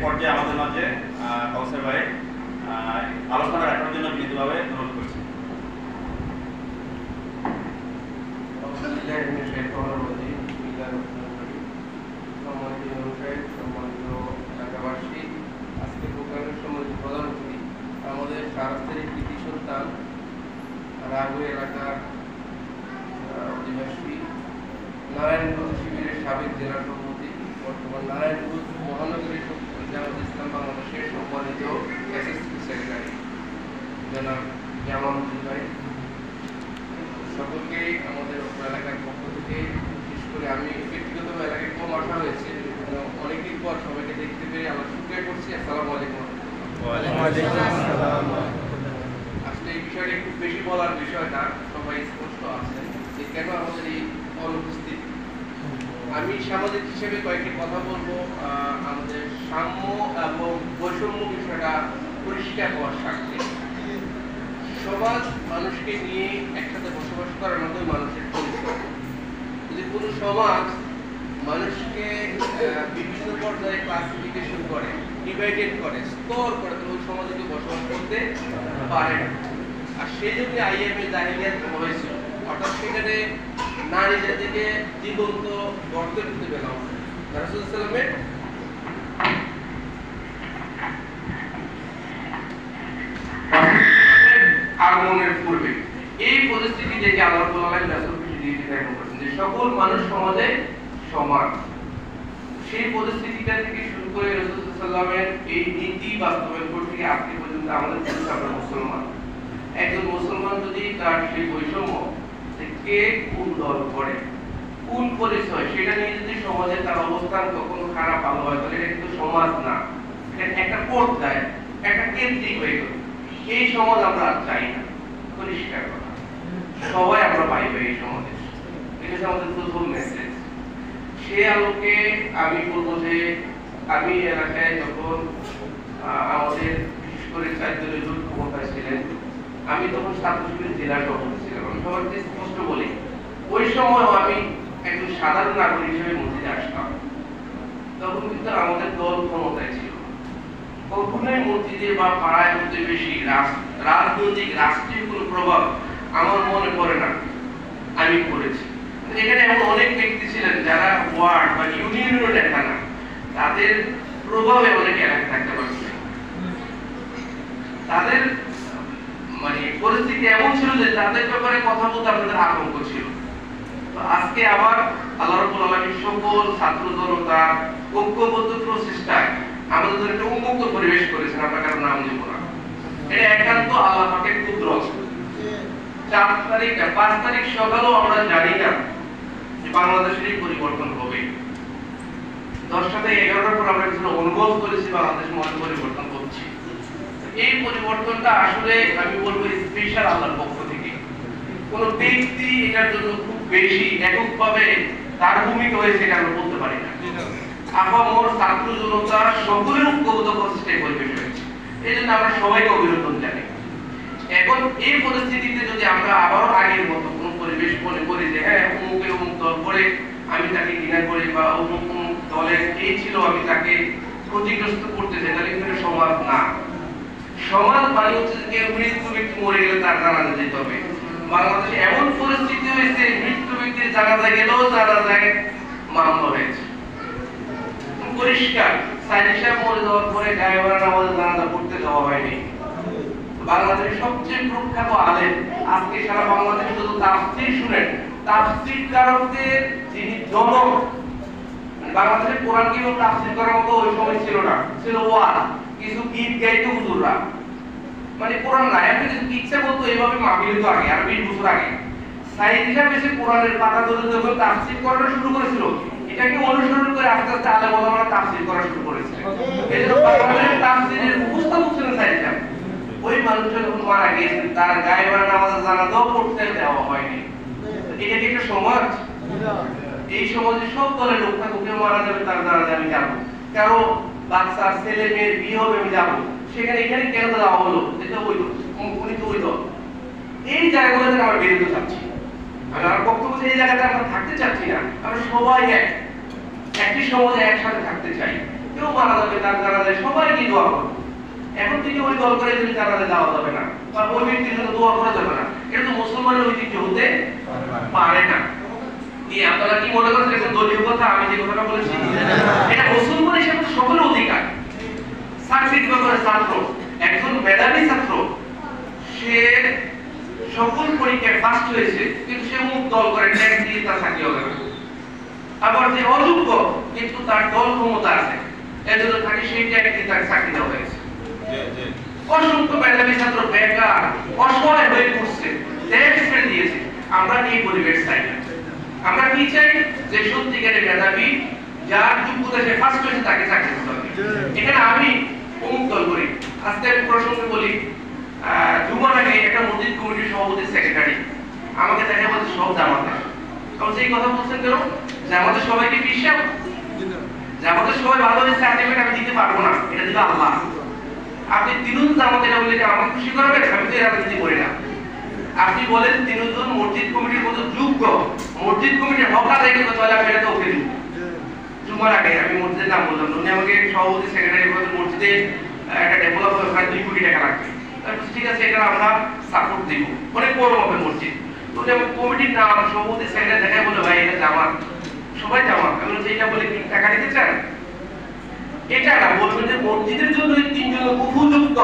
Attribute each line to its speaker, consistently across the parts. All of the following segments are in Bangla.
Speaker 1: পর্যায়ে আমাদের মাঝে কাউসার ভাই আলোচনা রাখার জন্য বিনীতভাবে অনুরোধ করছি।
Speaker 2: আমাদের সারাস্তের কৃতি সন্তান রাগু এলাকার অধিবাসী নারায়ণগঞ্জ শিবিরের সাবেক জেলা সভাপতি, বর্তমান নারায়ণগঞ্জ মহানগরী জামাত ইসলাম বাংলাদেশের সম্মানিত এসএসপি সেক্রেটারি জনাব জামালউদ্দিন ভাই, সকলকে আমাদের এলাকার পক্ষ থেকে, বিশেষ করে আমি ব্যক্তিগতভাবে এলাকায় কম আসা হয়েছে, অনেকদিন পর সবাইকে দেখতে পেরে আমরা শুকরিয়া করছি। আসসালামু আলাইকুম। আসলে এই বিষয়টা খুব বেশি বলার বিষয় না, সবাই স্পষ্ট আছে যে কেন আমাদের এই অনুপস্থিতি। আমি সামাজিক হিসেবে কয়েকটি কথা বলবো। আমাদের সাম্য এবং বৈষম্য বিষয়টা পরিষ্কার হওয়ার স্বার্থে সমাজ মানুষকে নিয়ে একসাথে বসবাস করার মতোই মানুষের পরিচয়। যদি কোনো সমাজ মানুষকে বিভিন্ন পর্যায়ে ক্লাসিফিকেশন করে, ডিভাইডেড করে, স্তর করে, তাহলে ওই সমাজে বসবাস করতে পারে না। আর সেই জন্য আইএমএ জাহিলিয়াত হয়েছিল, অর্থাৎ সেখানে নারী জাতিকে জীবন্ত গর্তে ঢুকতে পেলাম রাসূলুল্লাহ সাল্লামের আগমনের পূর্বে এই পরিস্থিতি থেকে আল্লাহ তাআলা রাসূলকে নির্দেশ করেছেন যে সকল মানুষ সমাজে সমান। সেই পরিস্থিতিটা থেকে শুরু করে রাসূলুল্লাহ সাল্লামের এই নীতি বাস্তবায়ন করতে আজকে পর্যন্ত আমাদের দেশে আমরা মুসলমান। একজন মুসলমান যদি তার সেই বৈষম্য কে কোন দল করে, কোন পরিচয়, সেটা নিয়ে যদি সমাজে তার অবস্থান কখনো খারাপ ভালো হয়, তাহলে এটা কিন্তু সমাজ না, এটা একটা পর্যায়, একটা কেন্দ্রিক হয়ে গেল। এই সমাজ আমরা আর চাই না, পরিষ্কার কথা। সবাই আমরা পাইব এই সমাজে, এটা হচ্ছে আমাদের প্রথম মেসেজ। সে আলোকে আমি বলবো যে আমি এলাকায় যখন আমাদের বিশেষ করে 4 দলীয় জোট ক্ষমতায় ছিলেন, আমি তখন ছাত্র শিবিরের জেলা সভাপতি ছিলাম। আমি সবাইকে স্পষ্ট বলি, ওই সময় আমি একজন সাধারণ নাগরিক হিসেবে মসজিদে আসতাম। তখন কিন্তু আমাদের দল ক্ষমতায় ছিল। কখনোই মসজিদে বা পাড়ায় প্রতিবেশী রাজনৈতিক রাষ্ট্রীয় কোনো প্রভাব আমার মনে পড়ে না আমি করেছি। এখানে এমন অনেক ব্যক্তি ছিলেন যারা ওয়ার্ড বা ইউনিয়নের নেতা না, তাদের প্রভাবে অনেক এলাকা থাকতে পারছে। তাদের মানে পরিস্থিতি এমন ছিল যে তাদের ব্যাপারে কথা বলতে আপনাদের আতঙ্ক ছিল। তো আজকে আবার আল্লাহ রাব্বুল আলামিন সকল ছাত্র জনতার ঐক্যবদ্ধ প্রচেষ্টায় আমাদের একটা উন্মুক্ত পরিবেশ করেছেন। আমরা কারো নাম নেব না, এটা একান্ত আল্লাহ পাকের কুদরত। 5 তারিখ সকালেও আমরা জানি না যে বাংলাদেশের পরিবর্তন হবে। 10টা থেকে 11টার পর আমরা কিছু অনুভব করেছি বাংলাদেশের মধ্যে পরিবর্তন হচ্ছে। এই পরিবর্তনটা আসলে আমি বলবো স্পেশাল আল্লাহর পক্ষ থেকে। কোন ব্যক্তি এটার জন্য খুব বেশি এককভাবে তার ভূমিকা হয়েছে এটা আমরা বলতে পারি না। আপামর ছাত্র জনতা সকলের ঐক্যবদ্ধ প্রচেষ্টায় পরিবেশ হয়েছে, এই জন্য আমরা সবাইকে অভিনন্দন জানাই। এখন এই পরিস্থিতিতে যদি আমরা আবারও আগের মতো কোনো পরিবেশ মনে করি যে হ্যাঁ অমুকের অমুক দল করে আমি তাকে ঘৃণা করি বা অমুক অমুক দলের এই ছিল আমি তাকে ক্ষতিগ্রস্ত করতে চাই, তাহলে কিন্তু সমাজ না। সমাজ মানে হচ্ছে যে মৃত্যু ব্যক্তি মরে গেলে তার জানাজা যেতে হবে। বাংলাদেশে এমন পরিস্থিতি হয়েছে মৃত্যু ব্যক্তির জানাজা গেলেও জানাজায় মামলা হয়েছে। পরিষ্কার সাইদি সাহেব মরে যাওয়ার পরে গায়েবাড়া আমাদের জানাজা পড়তে দেওয়া হয়নি। বাংলাদেশের সবচেয়ে প্রখ্যাত আলেম, আজকে সারা বাংলাদেশে শুধু তাফসীর শুনেন, তাফসীর কারকদের যিনি জনক, বাংলাদেশে কোরআন কিভাবে তাফসীর করার মতো ওই সময় ছিল না, ছিল ওয়াজ, কিছু গীত গাইতো হুজুররা, মানে কোরআন না এমনি ইচ্ছা করতো এইভাবে মাহফিল তো আগে আর 20 বছর আগে সাইদি সাহেব এসে কোরআনের পাতা ধরে যখন তাফসীর করা শুরু করেছিল, এটাকে অনুসরণ করে আস্তে আস্তে আলেম ওলামারা তাফসীর করা শুরু করেছে। এজন্য বাংলাদেশের তাফসীরের উপস্থাপক ছিলেন সাইদি সাহেব। ওই মানুষটা যখন মারা গিয়েছেন তার গায়েবাড়া নামাজে জানাজাও পড়তে দেওয়া হয়নি। এটা কি একটা সমাজ? এই সমাজে সব দলের লোক থাকুক, কেউ মারা যাবে তার জানাজা আমি যাবো, কারো বাচ্চা ছেলে মেয়ের বিয়ে হবে আমি যাবো, সেখানে এখানে কেন যাওয়া হলো? এটা ওই উনি তো ওই দল। এই জায়গাগুলোতে আমরা বেরোতে চাচ্ছি, আমার বক্তব্য এই জায়গাতে আমরা থাকতে চাচ্ছি না। আমরা সবাই একই সমাজে একসাথে থাকতে চাই। কেউ মারা যাবে তার জানাজা জানাজায় সবাইকে দোয়া করবো। এখন তিনি ওই দল করে যদি জানাজায় যাওয়া যাবে না বা ওই ব্যক্তির জন্য দোয়া করা যাবে না, এটা তো মুসলমানের ঐতিহ্য হতে পারে না। আপনারা কি মনে করছেন এটা দলীয় কথা? আমি যে কথাটা বলেছি এটা মুসলমান হিসেবে তো সকলের অধিকার। সাকসিড করে ছাত্র, একজন মেধাবী ছাত্র, সে সকল পরীক্ষায় ফার্স্ট হয়েছে কিন্তু সে মুখ দল করে ট্যাগ দিয়ে তার চাকরি হবে। আবার যে অযোগ্য কিন্তু তার দল ক্ষমতা আছে, এজন্য তাকে সেই ট্যাগ দিয়ে তার চাকরি দেওয়া হয়েছে। অসংখ্য মেধাবী ছাত্র বেকার অসহায় হয়ে পড়ছে, ট্যাগ ছেড়ে দিয়েছে। আমরা এই পরিবেশ চাই না। আমরা কি চাই? যে সত্যিকারের মেধাবী, যার যোগ্যতা সে ফার্স্ট হয়েছে তাকে চাকরি দিতে হবে। এখানে আমি অমুক দল করি। আজকে আমি প্রসঙ্গে বলি, জুমার আগে একটা মসজিদ কমিটির সভাপতি সেক্রেটারি আমাকে দেখা বলছে সব জামাতে। তখন সেই কথা বলছেন কেন? জামাতে সবাইকে বিশ্বাস, জামাতে সবাই ভালো হয়েছে সার্টিফিকেট আমি দিতে পারবো না, এটা দিবে আল্লাহ। আপনি তিনজন জামাতে এটা বললে আমাকে খুশি করবেন? আমি তো রাজনীতি করি না। আপনি বলেন তিনজন মসজিদ কমিটির মতো যোগ্য, মসজিদ কমিটির হকা দেখে তো তাহলে আমি এটা তো ওকে দিব। জুমার আগে আমি মসজিদের নাম বললাম, উনি আমাকে সভাপতি সেক্রেটারি বলতে মসজিদে একটা ডেভেলপ হবে, ওখানে 2 কোটি টাকা লাগবে। ঠিক আছে, এটা আমরা সাপোর্ট দিব, অনেক বড় হবে মসজিদ। তো কমিটির নাম সভাপতি সেক্রেটারি দেখায় বলে ভাই এটা জামাত, সবাই জামাত। আমি বলছি এটা বলে কি টাকা দিতে চান? এটা না, বলবেন যে মসজিদের জন্য এই তিনজন উপযুক্ত,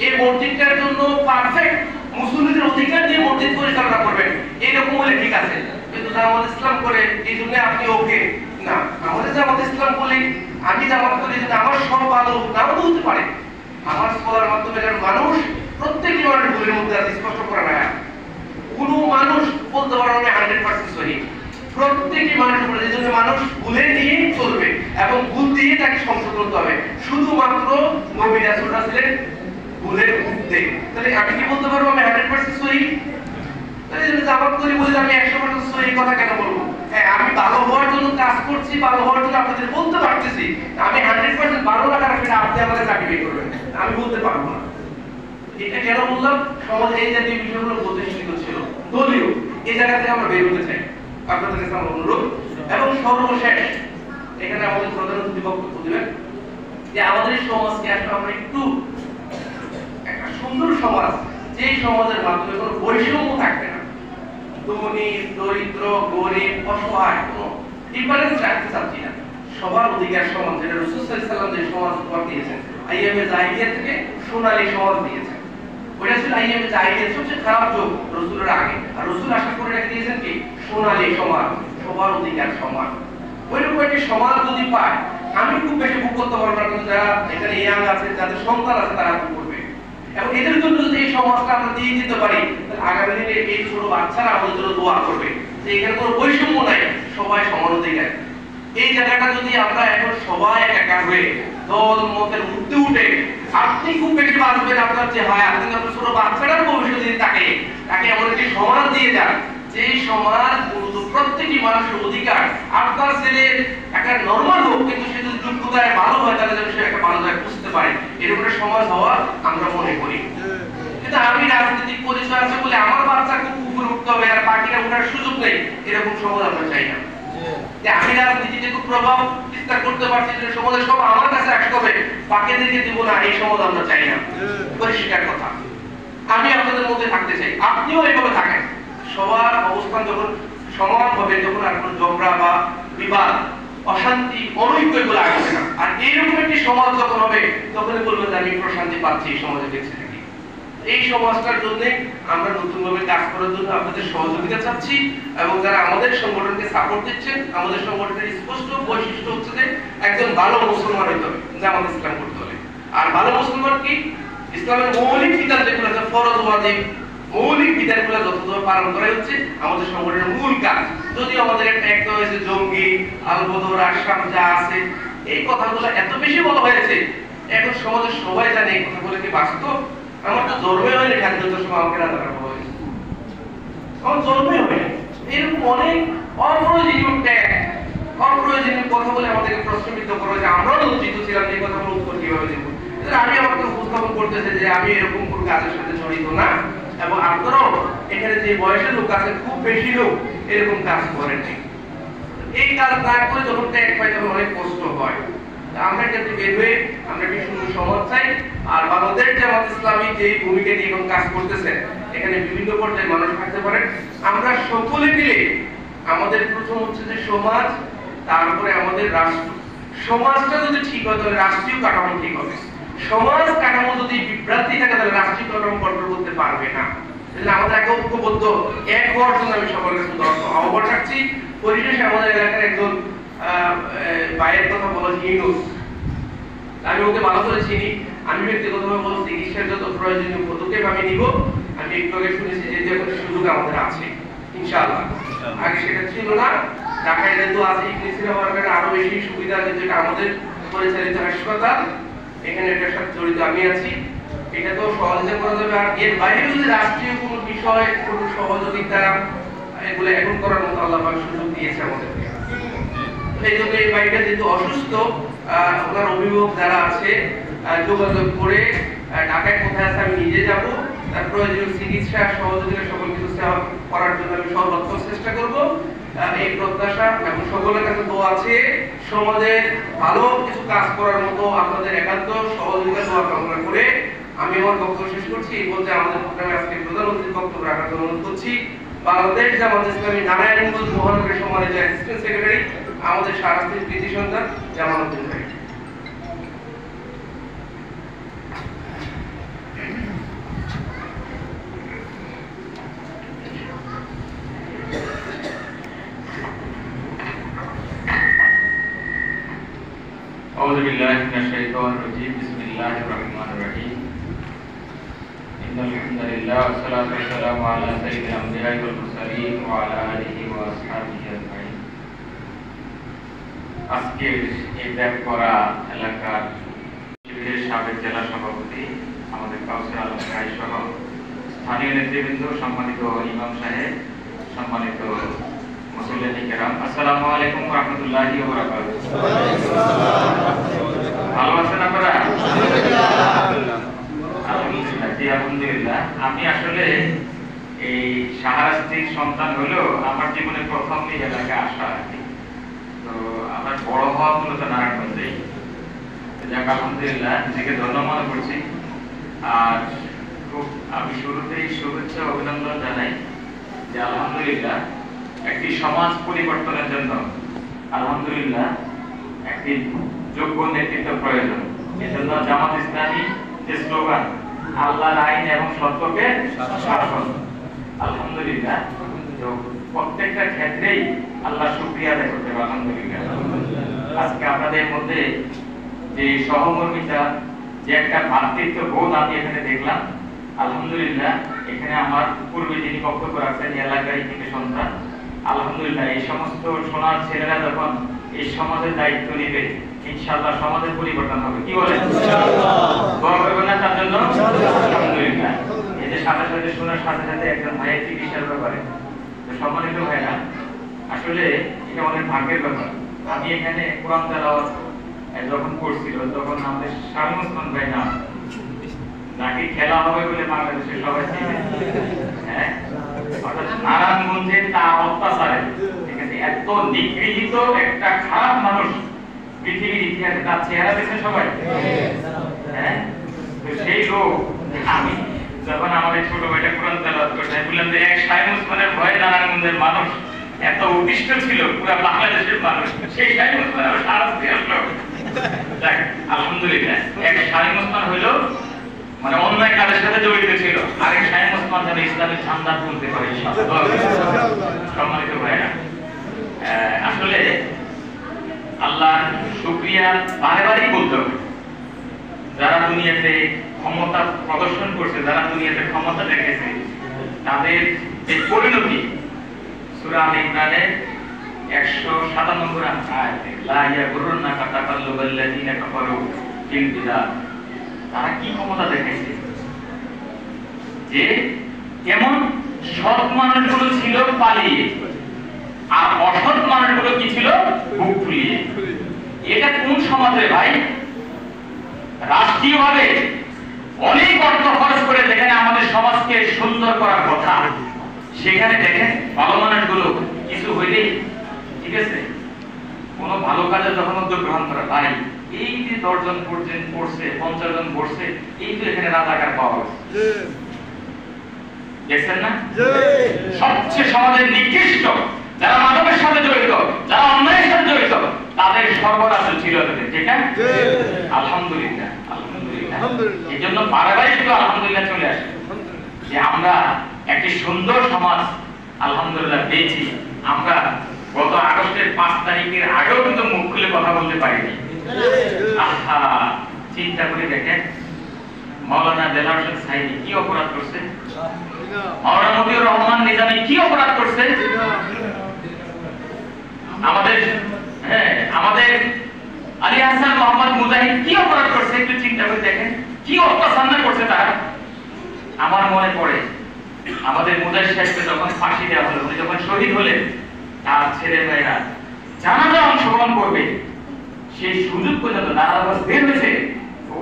Speaker 2: এই মসজিদটার জন্য পারফেক্ট, মুসলিমদের অধিকার দিয়ে মসজিদ পরিচালনা করবেন, এরকম বলে ঠিক আছে। কিন্তু জামাত ইসলাম করে এই জন্য আপনি ওকে না। আমাদের জামাত ইসলাম বলে আমি জামাত করি, যদি আমার সব ভালো নাও বলতে পারে, আমার স্কলার মাধ্যমে যারা মানুষ প্রত্যেকটি মানুষ ভুলের মধ্যে আছে, স্পষ্ট করে না কোনো মানুষ বলতে পারবে না 100% সহি। প্রত্যেকটি মানুষের উপরে, যেজন্য মানুষ ভুলে নিয়ে চলবে এবং ভুল দিয়ে তাকে সংশোধন করতে হবে। শুধুমাত্র নবী রাসূলরা ছিলেন ভুলের ঊর্ধ্বে। তাহলে আমি কি বলতে পারবো আমি 100% সহি? তাহলে যদি জামাত করি বলে আমি 100% সহি কথা কেন বলবো? হ্যাঁ, আমি ভালো হওয়ার জন্য কাজ করছি, ভালো হওয়ার জন্য আপনাদের বলতে পারতেছি। আমি 100% ভালো না কারণ সেটা আপনি আমাদের সার্টিফাই করবেন, আমি বলতে পারবো না। এটা কেন বললাম? সমাজে এই জাতীয় বিষয়গুলো প্রতিষ্ঠিত ছিল, দলীয়। এই জায়গা থেকে আমরা বের হতে চাই, আপনাদের কাছে আমার অনুরোধ। এবং সর্বশেষ এখানে আমাদের প্রধান অতিথি বক্তব্য দিবেন যে আমাদের সমাজকে আসলে আমরা একটু একটা সুন্দর সমাজ, যে সমাজের মাধ্যমে কোনো বৈষম্য থাকবে না, ধনী দরিদ্র গরিব অসহায় কোনো ডিফারেন্স রাখতে চাচ্ছি না, সবার অধিকার সমান, যেটা রাসূল সাল্লাল্লাহু আলাইহি ওয়াসাল্লাম যে সমাজ উপহার দিয়েছেন, আইয়ামে জাহিলিয়া থেকে সোনালী সমাজ দিয়েছেন। ওইটা ছিল আইয়ামে জাহিলিয়া সবচেয়ে খারাপ যুগ রাসূলের আগে, আর রাসূল আশা করে রেখে দিয়েছেন কি সোনালী সমাজ, সবার অধিকার সমান। ওইরকম একটি সমাজ যদি পায়, আমি খুব বেশি ভোগ করতে পারবো না, কিন্তু যারা এখানে ইয়াং আছে, যাদের সন্তান আছে, তারা ভোগ করবে। এবং এদের জন্য যদি এই সমাজটা আমরা দিয়ে দিতে পারি, তাহলে আগামী দিনে এই ছোট বাচ্চারা আমাদের জন্য দোয়া করবে যে এখানে কোনো বৈষম্য নাই, সবাই সমান অধিকার। এই জায়গাটা যদি আমরা এখন সবাই একা হয়ে দল মতের ঊর্ধ্বে উঠে, আপনি খুব বেশি বাঁচবেন আপনার যে হয়, আপনি আপনার ছোট বাচ্চাটার ভবিষ্যৎ যদি তাকে এমন একটি সমাজ দিয়ে যান, যে সমাজ প্রত্যেকটি মানুষের অধিকার। আপনার ছেলে একটা নরমাল হোক, কিন্তু সে যদি যোগ্যতায় ভালো হয়, তাহলে যেন সে একটা ভালো জায়গায় বুঝতে পারে, এরকম একটা সমাজ হওয়া আমরা মনে করি। কিন্তু আমি রাজনৈতিক পরিচয় আছে বলে আমার বাচ্চা খুব উপরে উঠতে হবে আর বাকিরা ওঠার সুযোগ নেই, এরকম সমাজ আমরা চাই না। যে আমি রাজনীতিতে খুব প্রভাব বিস্তার করতে পারছি, যে সমাজের সব আমার কাছে আসতে হবে, বাকিদেরকে দিব না, এই সমাজ আমরা চাই না। পরিষ্কার কথা, আমি আপনাদের মধ্যে থাকতে চাই, আপনিও এইভাবে থাকেন। সবার অবস্থান যখন সমান হবে, যখন আর কোনো ঝগড়া বা বিবাদ অশান্তি অনৈক্য এগুলো আসবে না। আর এইরকম একটি সমাজ যখন হবে, তখনই বলবেন যে আমি প্রশান্তি পাচ্ছি এই সমাজে বেঁচে থাকি। এই সমাজটার জন্য আমরা নতুনভাবে কাজ করার জন্য আপনাদের সহযোগিতা চাচ্ছি, এবং যারা আমাদের সংগঠনকে সাপোর্ট দিচ্ছেন, আমাদের সংগঠনের স্পষ্ট বৈশিষ্ট্য হচ্ছে যে একজন ভালো মুসলমান হতে হবে, জামাত ইসলাম করতে হবে। আর ভালো মুসলমান কি? ইসলামের মৌলিক বিধান যেগুলো আছে, ফরজ ওয়াজিব মৌলিক বিধানগুলো যথাযথভাবে পালন করা হচ্ছে আমাদের সংগঠনের মূল কাজ। যদি আমাদের একটা হয়েছে জঙ্গি আলবদর আশরাফ যা আছে, এই কথাগুলো এত বেশি বলা হয়েছে, এখন সমাজের সবাই জানে এই কথাগুলো কি বাস্তব? আমার তো জন্মে হয়নি স্বাধীনতার সময় আমাকে রাজা করা হয়েছে, আমার জন্মে হয়নি। এরকম অনেক অপ্রয়োজনীয় ট্যাগ, অপ্রয়োজনীয় কথা বলে আমাদেরকে প্রশ্নবিদ্ধ করা হয়েছে। আমরাও লজ্জিত ছিলাম যে কথাগুলো উত্তর কিভাবে দেবো। আমি আমাকে উপস্থাপন করতেছে যে আমি এরকম কোনো কাজের সাথে জড়িত না, এবং আপনারাও এখানে যে বয়সের লোক আছে, খুব বেশি লোক এরকম কাজ করেন। এই কাজ না করে যখন ট্যাগ পাই তখন অনেক কষ্ট হয়। আমরা এটাতে বের হয়ে আমরা কি সুন্দর সমাজ চাই। আর বাংলাদেশ জামাত ইসলামী যে ভূমিকা নিয়ে এখন কাজ করতেছে, এখানে বিভিন্ন পর্যায়ে মানুষ থাকতে পারেন, আমরা সকলে মিলে আমাদের প্রথম হচ্ছে যে সমাজ, তারপরে আমাদের রাষ্ট্র। সমাজটা যদি ঠিক হয় তাহলে রাষ্ট্রীয় কাঠামো ঠিক হবে। সমাজ কাঠামো যদি বিভ্রান্তি থাকে তাহলে রাষ্ট্রীয় কাঠামো কন্ট্রোল করতে পারবে না। তাহলে আমাদের আগে ঐক্যবদ্ধ এক হওয়ার জন্য আমি সকলের কাছে আহ্বান রাখছি। পরিশেষে আমাদের এলাকার একজন ভাইয়ের কথা বলা ইউনুস, আমি ওকে ভালো করে চিনি, আমি ব্যক্তিগতভাবে বলছি চিকিৎসার যত প্রয়োজনীয় পদক্ষেপ আমি নিব। আমি একটু আগে শুনেছি যে যে কোনো সুযোগ আমাদের আছে ইনশাআল্লাহ, আগে সেটা ছিল না। ঢাকায় যেহেতু আছে ইংলিশের হওয়ার কারণে আরো বেশি সুবিধা, যেটা আমাদের পরিচালিত হাসপাতাল, এখানে এটার সাথে জড়িত আমি আছি, এটা তো সহজে করা যাবে। আর এর বাইরে যদি রাষ্ট্রীয় কোনো বিষয়, কোনো সহযোগিতা, এগুলো এখন করার মতো আল্লাহ পাক সুযোগ দিয়েছে আমাদেরকে। এই জন্য এই ভাইটা যেহেতু অসুস্থ, ওনার অভিভাবক যারা আছে যোগাযোগ করে ঢাকায় কোথায় আছে আমি নিজে যাব, তার প্রয়োজনীয় চিকিৎসা সহযোগিতা সকল কিছু সেবা করার জন্য আমি সর্বোত্তম চেষ্টা করব। এই প্রত্যাশা এবং সকলের কাছে দোয়া আছে, সমাজের ভালো কিছু কাজ করার মতো আপনাদের একান্ত সহযোগিতা দোয়া কামনা করে আমি আমার বক্তব্য শেষ করছি। এই বলতে আমাদের প্রোগ্রামে আজকে প্রধানমন্ত্রীর বক্তব্য রাখার জন্য অনুরোধ করছি বাংলাদেশ জামাত ইসলামী নারায়ণগঞ্জ মহানগরের সম্মানিত অ্যাসিস্ট্যান্ট সেক্রেটারি আমাদের শাহরাস্তির কৃতি সন্তান জামালউদ্দিন ভাই।
Speaker 3: أعوذ بالله من الشيطان الرجيم بسم الله الرحمن الرحيم إن الحمد لله والصلاة والسلام على سيد الأنبياء والمرسلين وعلى آله وأصحابه أجمعين। আজকের এই ব্যাগপড়া এলাকার শিবিরের সাবেক জেলা সভাপতি আমাদের কাউসার আলম ভাই সহ স্থানীয় নেতৃবৃন্দ, সম্মানিত ইমাম সাহেব, সম্মানিত মুসল্লিয়ানে কেরাম, আসসালামু আলাইকুম ওয়া রাহমাতুল্লাহি ওয়া বারাকাতুহু। ভালো আছেন আপনারা? আলহামদুলিল্লাহ। জি আলহামদুলিল্লাহ। আমি আসলে এই শাহরাস্তির সন্তান হলেও আমার জীবনে প্রথম এই এলাকায় আসা আর কি। তো আমার বড় হওয়া মূলত নারায়ণগঞ্জে। যাক আলহামদুলিল্লাহ, নিজেকে ধন্য মনে করছি। আর খুব আমি শুরুতেই শুভেচ্ছা অভিনন্দন জানাই যে আলহামদুলিল্লাহ একটি সমাজ পরিবর্তনের জন্য আলহামদুলিল্লাহ একটি যোগ্য নেতৃত্ব প্রয়োজন। এজন্য জামাত ইসলামী যে স্লোগান আল্লাহর আইন এবং সত্যকে শাসন, আলহামদুলিল্লাহ তো প্রত্যেকটা ক্ষেত্রেই আল্লাহ শুকরিয়া আদায় করতে হবে আলহামদুলিল্লাহ। আজকে আপনাদের মধ্যে যে সহমর্মিতা, যে একটা ভ্রাতৃত্ব বোধ আমি এখানে দেখলাম, আলহামদুলিল্লাহ। এখানে আমার পূর্বে যিনি বক্তব্য রাখছেন এলাকায় থেকে সন্তান, আলহামদুলিল্লাহ এই সমস্ত সোনার ছেলেরা যখন এই সমাজের দায়িত্ব নেবে ইনশাআল্লাহ সমাজের পরিবর্তন হবে। কি বলেন? ইনশাআল্লাহ। দোয়া করবেন না তার জন্য? আলহামদুলিল্লাহ। এই যে সাথে সাথে শোনার সাথে সাথে একজন ভাইয়ের চিকিৎসার ব্যাপারে, তো সম্মানিত ভাইরা, আসলে এটা অনেক ভাগ্যের ব্যাপার। আমি এখানে কোরআন তেলাওয়াত যখন করছিল তখন আমাদের শামীম ওসমান ভাই নাম নাকি খেলা হবে বলে বাংলাদেশের সবাই চিনে। হ্যাঁ, অর্থাৎ নারায়ণগঞ্জে তার অত্যাচারে ঠিক আছে এত নিগৃহীত একটা খারাপ মানুষ পৃথিবীর ইতিহাসে তার চেহারা দেখে সবাই। হ্যাঁ, তো সেই লোক আমি যখন আমাদের ছোট ভাইটা কোরআন তেলাওয়াত করতে বললাম যে এক শামীম ওসমানের ভয়ে নারায়ণগঞ্জের মানুষ এত উদ্দিষ্ট ছিল, পুরো বাংলাদেশের মানুষ, সেই শামীম ওসমানের শাহরাস্তি আসলো। আলহামদুলিল্লাহ এক শামীম ওসমান হইলো মানে অন্যায় কাজের সাথে জড়িত ছিল, আরেক শামীম ওসমান যেন ইসলামের ঝান্ডা তুলতে পারে। সম্মানিত ভাইরা, আসলে আল্লাহর শুকরিয়া বারে বারেই বলতে হবে। যারা দুনিয়াতে ক্ষমতা প্রদর্শন করছে, যারা দুনিয়াতে ক্ষমতা দেখেছে, তাদের এই পরিণতি সূরা আল ইমরানের 157 নম্বর আয়াতে লা ইয়াগুরুন্নাকা তাকাল্লুবাল্লাযিনা কাফারু ফিল বিলাদ। তারা কি ক্ষমতা দেখাইছে যে এমন সৎ মানুষগুলো ছিল পালিয়ে, আর অসৎ মানুষগুলো কি ছিল বুক ফুলিয়ে। এটা কোন সমাজে ভাই? রাষ্ট্রীয়ভাবে অনেক অর্থ খরচ করে যেখানে আমাদের সমাজকে সুন্দর করার কথা, সেখানে দেখেন ভালো মানুষগুলো কিছু হইলেই ঠিক আছে, কোনো ভালো কাজে যখন উদ্যোগ গ্রহণ করা ভাই এই যে 10 জন পর্যন্ত পড়ছে, 50 জন পড়ছে, এই তো এখানে রাজাকার পাওয়া গেছে। দেখছেন না? সবচেয়ে সমাজের নিকৃষ্ট যারা মাদকের সাথে জড়িত, যারা অন্যায়ের সাথে জড়িত, তাদের সর্বনাশ ছিল তাদের, ঠিক না? আলহামদুলিল্লাহ, আলহামদুলিল্লাহ। এই জন্য বারবারই শুধু আলহামদুলিল্লাহ চলে আসে যে আমরা একটি সুন্দর সমাজ আলহামদুলিল্লাহ পেয়েছি। আমরা গত আগস্টের 5 তারিখের আগেও কিন্তু মুখ খুলে কথা বলতে পারিনি। আহা, চিন্তা করে দেখেন মাওলানা দেলাওয়ার হোসেন সাইদি কি অপরাধ করছে, মাওলানা মতিউর রহমান নিজামী কি অপরাধ করছে, আমাদের আলী হাসান মোহাম্মদ মুজাহিদ কি অপরাধ করছে, একটু চিন্তা করে দেখেন কি অত্যাচার করছে তারা। আমার মনে পড়ে আমাদের মুজাহিদ সাহেবকে যখন ফাঁসি দেওয়া হলো, উনি যখন শহীদ হলেন, তার ছেলে মেয়েরা জানাজা অংশগ্রহণ করবে সেই সুযোগ পর্যন্ত নারাজ বের হয়েছে,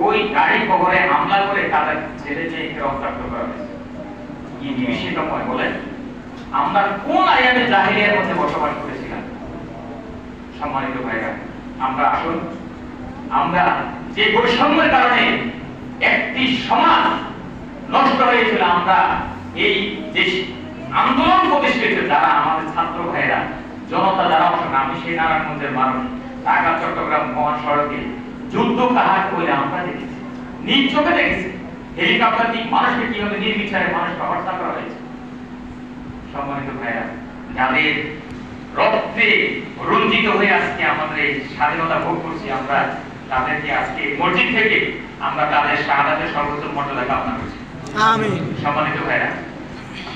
Speaker 3: ওই গাড়ি কবরে হামলা করে তাদের ছেলে মেয়েকে রক্তাক্ত করা হয়েছে। কি নিষেধময় বলেন, আমরা কোন আয়ামে জাহিলিয়ার মধ্যে বসবাস করেছিলাম? সম্মানিত ভাইরা, আমরা আসুন, আমরা যে বৈষম্যের কারণে একটি সমাজ নষ্ট হয়েছিল, আমরা এই যে আন্দোলন প্রতিষ্ঠিত, যারা আমাদের ছাত্র ভাইরা, জনতা যারা অংশ, আমি সেই নারায়ণগঞ্জের মানুষ, ঢাকা চট্টগ্রাম মহাসড়কে যুদ্ধ কাহার করে আমরা দেখেছি, নিজ চোখে দেখেছি হেলিকপ্টার দিয়ে মানুষকে কিভাবে নির্বিচারে মানুষকে হত্যা করা হয়েছে। সম্মানিত ভাইরা, যাদের রক্তে রঞ্জিত হয়ে আজকে আমাদের এই স্বাধীনতা ভোগ করছি, আমরা তাদেরকে আজকে মসজিদ থেকে আমরা তাদের শাহাদাতের সর্বোচ্চ মর্যাদা কামনা করছি। আমিন। সম্মানিত ভাইরা,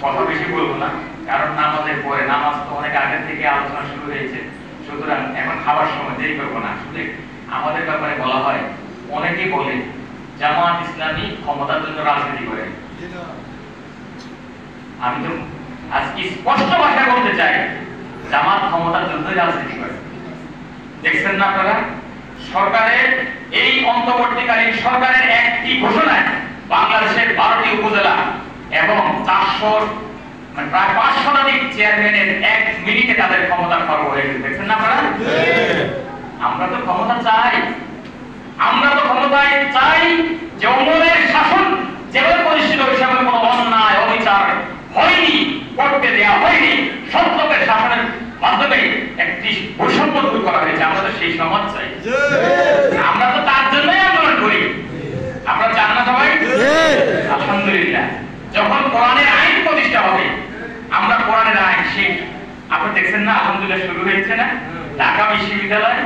Speaker 3: কথা বেশি বলবো না, কারণ নামাজের পরে, নামাজ তো অনেক আগে থেকে আলোচনা শুরু হয়েছে, সুতরাং এখন খাবার সময় দেরি করবো না। শুধু আমাদের ব্যাপারে বলা হয়, অনেকেই বলে জামাত ইসলামী ক্ষমতার জন্য রাজনীতি করে। আমি তো আজকে স্পষ্ট ভাষায় বলতে চাই, জামাত ক্ষমতার জন্য রাজনীতি করে। দেখছেন না আপনারা, সরকারের এই অন্তর্বর্তীকালীন সরকারের একটি ঘোষণায় বাংলাদেশের 12টি উপজেলা এবং 400 প্রায় 5 শতাধিক চেয়ারম্যানের 1 মিনিটে তাদের ক্ষমতা খর্ব হয়ে গেছে। দেখছেন না আপনারা? আমরা তো ক্ষমতা চাই, আমরা তো ক্ষমতায় চাই যে অমলের শাসন যেভাবে প্রতিষ্ঠিত হয়েছে, কোনো অন্যায় অবিচার হয়নি, করতে দেওয়া হয়নি, সত্যকের শাসনের মাধ্যমে একটি বৈষম্য দূর করা হয়েছে। আমরা তো সেই সমাজ চাই, আমরা তো তার জন্যই আন্দোলন করি। আপনারা চান না সবাই? আলহামদুলিল্লাহ, যখন কোরআনের আইন প্রতিষ্ঠা হবে, আমরা কোরআনের আইন শিখ, আপনি দেখছেন না আলহামদুলিল্লাহ শুরু হয়েছে না? ঢাকা বিশ্ববিদ্যালয়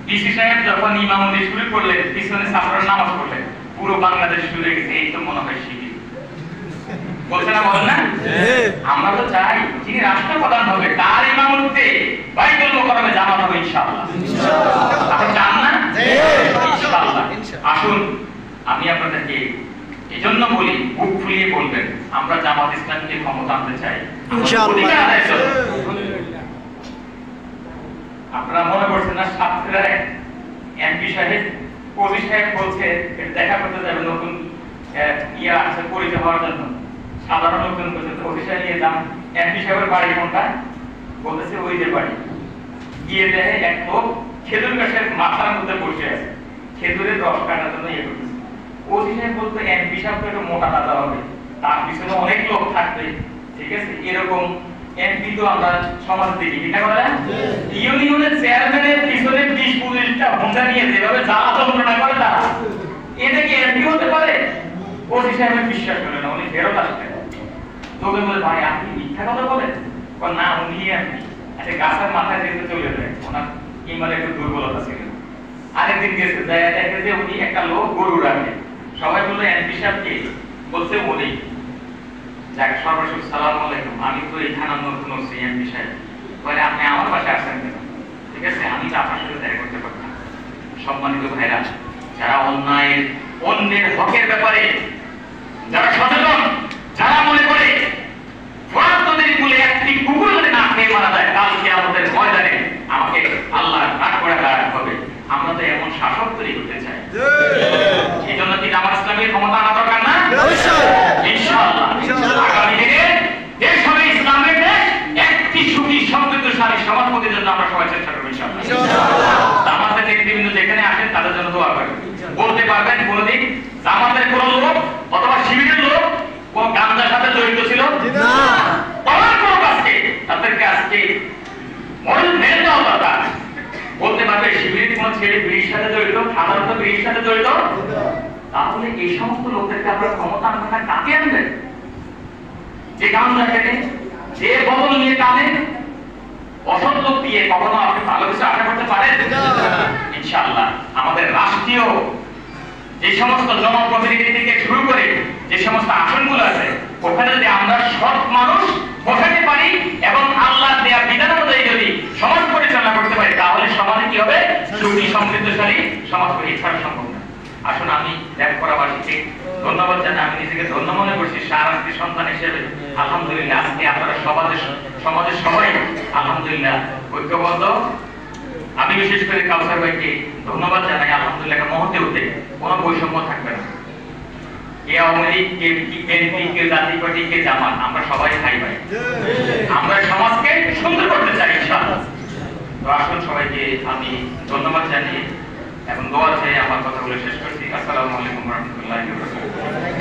Speaker 3: ডিসি সাহেব যখন ইমামতি শুরু করলেন, পিছনে ছাত্ররা নামাজ পড়লেন, পুরো বাংলাদেশ শুরু গেছে। এই তো মনে হয় শিখি বলছে না, বলেন না? আমরা তো চাই যিনি রাষ্ট্রপ্রধান হবে তার ইমামতিতে বাইতুল মুকাররমে জামাত হবে ইনশাআল্লাহ। আপনি চান না? ইনশাআল্লাহ। আসুন, আমি আপনাদেরকে এজন্য বলি, বুক ফুলিয়ে বলবেন, আমরা জামাত ইসলামকে ক্ষমতা আনতে চাই ইনশাআল্লাহ। আপনারা মনে করছেন না, সাতক্ষীরার এমপি সাহেব, ওসি সাহেব বলছে দেখা করতে যাবে, নতুন ইয়া আছে পরিচয় হওয়ার জন্য। সাধারণ লোকজন বলছে ওসি সাহেব নিয়ে যান, এমপি সাহেবের বাড়ি কোনটা, বলতেছে ওই যে বাড়ি। গিয়ে দেখে এক লোক খেজুর গাছের মাথার মধ্যে বসে আছে, খেজুরের রস কাটার জন্য ইয়ে করতেছে। ওসি সাহেব বলতো এমপি সাহেব একটু মোটা তাজা হবে, তার পিছনে অনেক লোক থাকবে, ঠিক আছে? এরকম এমপি তো আমরা সমাজ দেখি, এটা করে ইউনিয়নের চেয়ারম্যানের পিছনে 20-25টা হুন্ডা নিয়ে যেভাবে জ্বালা যন্ত্রণা করে তারা, এটা কি এমপি হতে পারে? ওসি সাহেব বিশ্বাস করে না, উনি ফেরত আসবেন। তোকে বলে ভাই আপনি মিথ্যা কথা বলেন, না উনি এমপি। আচ্ছা, গাছের মাথায় যেতে চলে যায়, ওনার ইমানে একটু দুর্বলতা ছিল। আরেকদিন গেছে, দেখে যে উনি একটা লোক গরু রাখে, সবাই বললো এমপি সাহেব কে, বলছে উনি। যাক, সর্বশেষ সালামু আলাইকুম, আমি তো এই থানার নতুন ওসি এমপি সাহেব। বলে আপনি আমার পাশে আসেন কেন? ঠিক আছে, আমি তো আপনার সাথে দেখা করতে পারতাম। সম্মানিত ভাইরা, যারা অন্যায়ের, অন্যের হকের ব্যাপারে যারা সচেতন, যারা মনে করে ফোরাত নদীর কূলে একটি কুকুর যদি না খেয়ে মারা যায়, কালকে আমাদের ময়দানে আমাকে আল্লাহ রাগ করে দাঁড়াতে হবে, আমরা তো এমন শাসক তৈরি করতে চাই। এই জন্য কি জামাত ইসলামের ক্ষমতা আনা দরকার না? ইনশাআল্লাহ। আগামী দিনে দেশ হবে ইসলামের দেশ, একটি সুখী সমৃদ্ধশালী সমাজ গঠনের জন্য আমরা সবাই চেষ্টা করব ইনশাআল্লাহ। জামাতের নেতৃবৃন্দ যেখানে আসেন তাদের জন্য বলতে পারবেন কোনদিন জামাতের কোন লোক অথবা শিবিরের লোক কোন গান্ধার সাথে জড়িত ছিল না? বলার কোন কাজকে তাদেরকে আজকে মডেল মেনে দেওয়া দরকার। বলতে পারবে শিবিরের কোন ছেলে বিড়ির সাথে জড়িত, সাধারণত বিড়ির সাথে জড়িত? তাহলে এই সমস্ত লোকদেরকে আপনার ক্ষমতা আনবেন না, কাকে আনবেন? যে গান্ধা কেনে, যে বদল নিয়ে টানে, অসৎ লোক দিয়ে কখনো আপনি ভালো কিছু আশা করতে পারেন? ইনশাআল্লাহ আমাদের রাষ্ট্রীয় যে সমস্ত জনপ্রতিনিধি থেকে শুরু করে যে সমস্ত আসনগুলো আছে ওখানে যদি আমরা সৎ মানুষ বসাতে পারি এবং আল্লাহ দেয়া বিধান অনুযায়ী যদি সমাজ পরিচালনা করতে পারি তাহলে সমাজে কি হবে? সুখী সমৃদ্ধশালী সমাজ গড়ে সম্ভব না। আসুন আমি ত্যাগ করাবাসীকে ধন্যবাদ জানাই। আমি নিজেকে ধন্য মনে করছি সারাস্তি সন্তান হিসেবে। আলহামদুলিল্লাহ আজকে আপনারা সমাজের সবাই আলহামদুলিল্লাহ ঐক্যবদ্ধ। আমি বিশেষ করে কাউসার ভাইকে ধন্যবাদ জানাই। আলহামদুলিল্লাহ একটা মুহূর্তে উঠে কোনো বৈষম্য থাকবে না। কে আওয়ামী লীগ, কে বিএনপি, কে জাতীয় পার্টি, কে জামাত, আমরা সবাই ভাই ভাই। আমরা সমাজকে সুন্দর করতে চাই ইনশাআল্লাহ। তো আসুন সবাইকে আমি ধন্যবাদ জানিয়ে এবং দোয়া চেয়ে আমার কথাগুলো শেষ করছি। আসসালামু আলাইকুম ওয়া রাহমাতুল্লাহি ওয়া বারাকাতুহু।